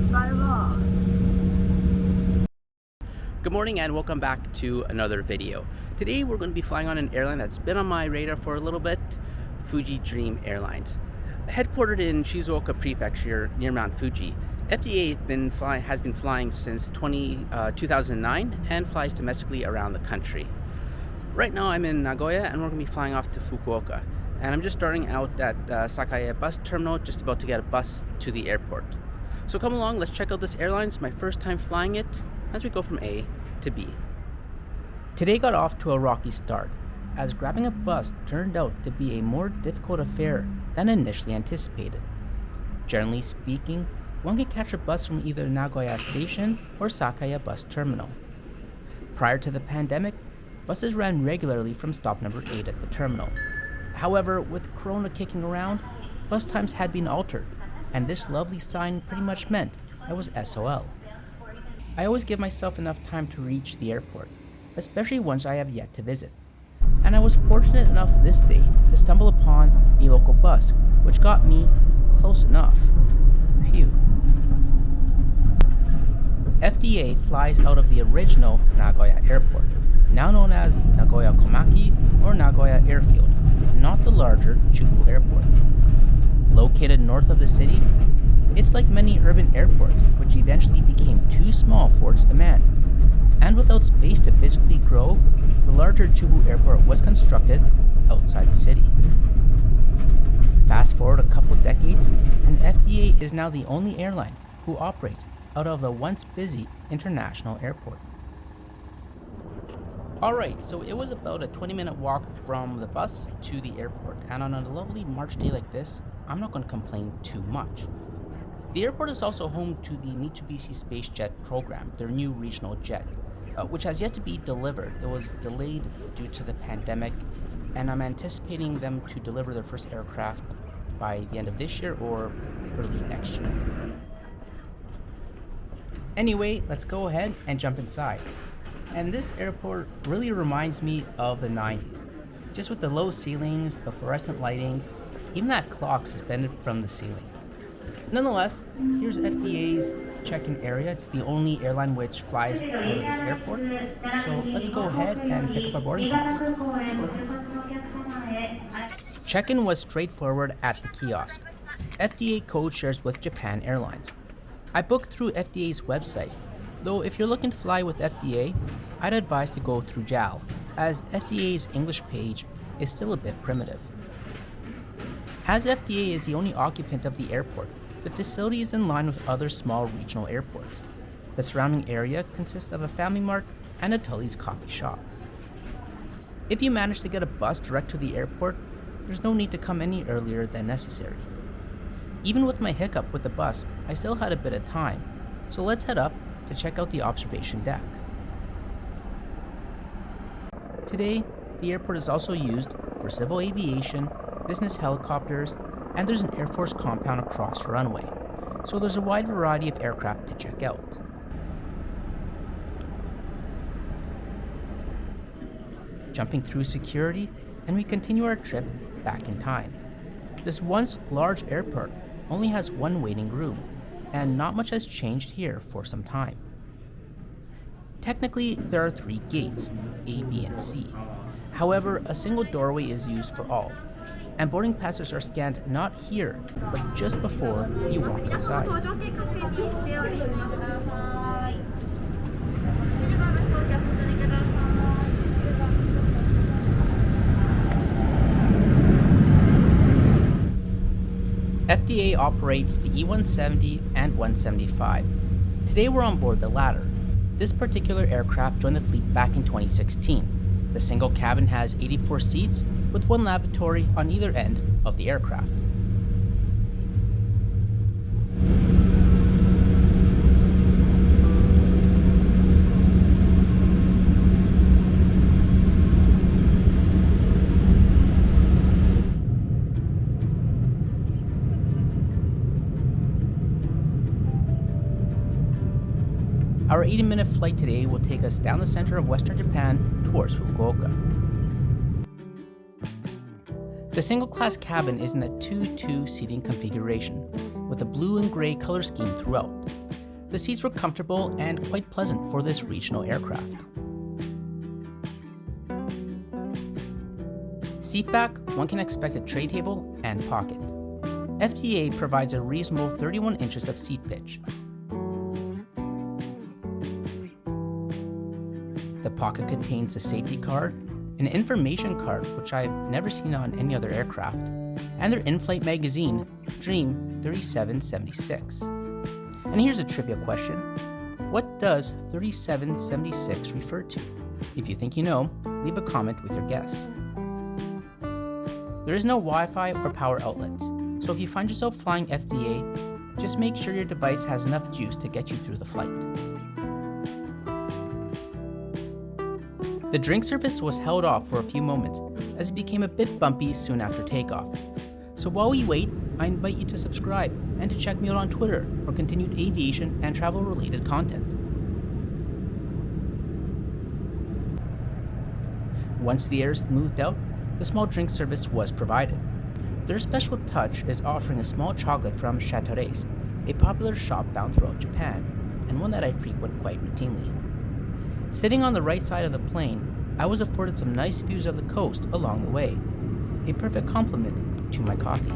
Good morning and welcome back to another video. Today we're going to be flying on an airline that's been on my radar for a little bit, Fuji Dream Airlines. Headquartered in Shizuoka Prefecture near Mount Fuji, FDA has been flying since 2009 and flies domestically around the country. Right now I'm in Nagoya and we're going to be flying off to Fukuoka. And I'm just starting out at Sakae bus terminal, just about to get a bus to the airport. So come along, let's check out this airline. It's my first time flying it as we go from A to B. Today got off to a rocky start, as grabbing a bus turned out to be a more difficult affair than initially anticipated. Generally speaking, one can catch a bus from either Nagoya Station or Sakae bus terminal. Prior to the pandemic, buses ran regularly from stop number 8 at the terminal. However, with Corona kicking around, bus times had been altered, and this lovely sign pretty much meant I was SOL. I always give myself enough time to reach the airport, especially ones I have yet to visit. And I was fortunate enough this day to stumble upon a local bus, which got me close enough. Phew. FDA flies out of the original Nagoya Airport, now known as Nagoya Komaki or Nagoya Airfield, not the larger Chubu Airport. Located north of the city, it's like many urban airports, which eventually became too small for its demand. And without space to physically grow, the larger Chubu Airport was constructed outside the city. Fast forward a couple decades, and FDA is now the only airline who operates out of the once busy international airport. Alright, so it was about a 20-minute walk from the bus to the airport, and on a lovely March day like this, I'm not going to complain too much. The airport is also home to the Mitsubishi SpaceJet program, their new regional jet, which has yet to be delivered. It was delayed due to the pandemic, and I'm anticipating them to deliver their first aircraft by the end of this year or early next year. Anyway, let's go ahead and jump inside. And this airport really reminds me of the 90s, just with the low ceilings, the fluorescent lighting, even that clock suspended from the ceiling. Nonetheless, here's FDA's check-in area. It's the only airline which flies out of this airport. So let's go ahead and pick up our boarding pass. Check-in was straightforward at the kiosk. FDA code shares with Japan Airlines. I booked through FDA's website, though if you're looking to fly with FDA, I'd advise to go through JAL, as FDA's English page is still a bit primitive. As FDA is the only occupant of the airport, the facility is in line with other small regional airports. The surrounding area consists of a Family Mart and a Tully's coffee shop. If you manage to get a bus direct to the airport, there's no need to come any earlier than necessary. Even with my hiccup with the bus, I still had a bit of time, so let's head up to check out the observation deck. Today, the airport is also used for civil aviation, business helicopters, and there's an Air Force compound across the runway, so there's a wide variety of aircraft to check out. Jumping through security, and we continue our trip back in time. This once large airport only has one waiting room, and not much has changed here for some time. Technically, there are 3 gates, A, B, and C. However, a single doorway is used for all, and boarding passes are scanned not here, but just before you walk inside. FDA operates the E-170 and 175. Today we're on board the latter. This particular aircraft joined the fleet back in 2016. The single cabin has 84 seats, with 1 lavatory on either end of the aircraft. Our 80-minute flight today will take us down the center of Western Japan towards Fukuoka. The single-class cabin is in a 2-2 seating configuration, with a blue and gray color scheme throughout. The seats were comfortable and quite pleasant for this regional aircraft. Seat back, one can expect a tray table and pocket. FDA provides a reasonable 31 inches of seat pitch. The pocket contains the safety card, an information card which I've never seen on any other aircraft, and their in-flight magazine, Dream 3776. And here's a trivia question. What does 3776 refer to? If you think you know, leave a comment with your guess. There is no Wi-Fi or power outlets, so if you find yourself flying FDA, just make sure your device has enough juice to get you through the flight. The drink service was held off for a few moments as it became a bit bumpy soon after takeoff. So while we wait, I invite you to subscribe and to check me out on Twitter for continued aviation and travel related content. Once the air smoothed out, the small drink service was provided. Their special touch is offering a small chocolate from Chateaure's, a popular shop found throughout Japan, and one that I frequent quite routinely. Sitting on the right side of the plane, I was afforded some nice views of the coast along the way, a perfect complement to my coffee.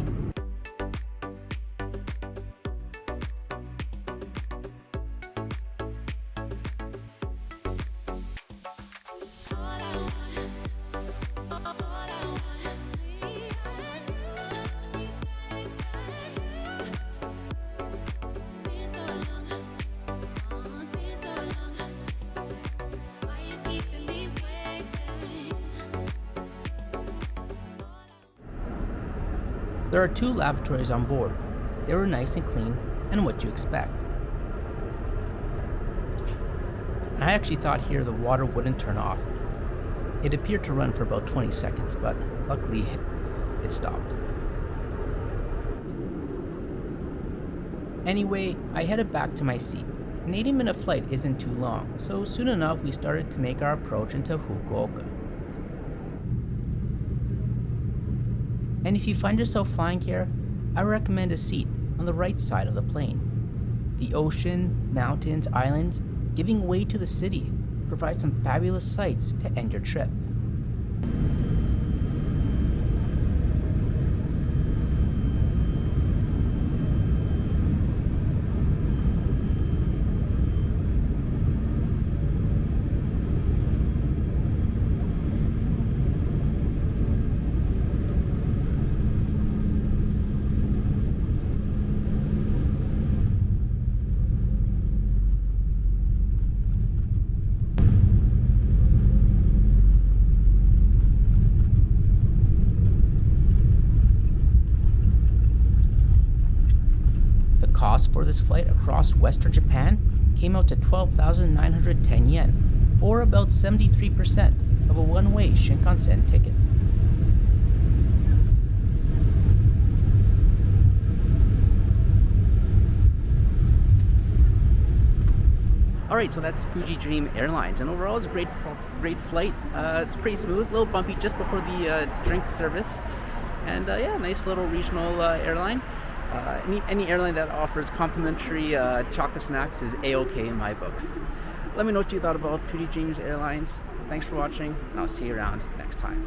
There are 2 lavatories on board. They were nice and clean, and what you expect. I actually thought here the water wouldn't turn off. It appeared to run for about 20 seconds, but luckily it stopped. Anyway, I headed back to my seat. An 80-minute flight isn't too long, so soon enough we started to make our approach into Fukuoka. And if you find yourself flying here, I recommend a seat on the right side of the plane. The ocean, mountains, islands, giving way to the city provide some fabulous sights to end your trip. Cost for this flight across Western Japan came out to 12,910 yen, or about 73% of a one-way Shinkansen ticket. Alright, so that's Fuji Dream Airlines, and overall it's a great flight. It's pretty smooth, a little bumpy just before the drink service, and yeah, nice little regional airline. Any airline that offers complimentary chocolate snacks is A-OK in my books. Let me know what you thought about Fuji Dream Airlines. Thanks for watching, and I'll see you around next time.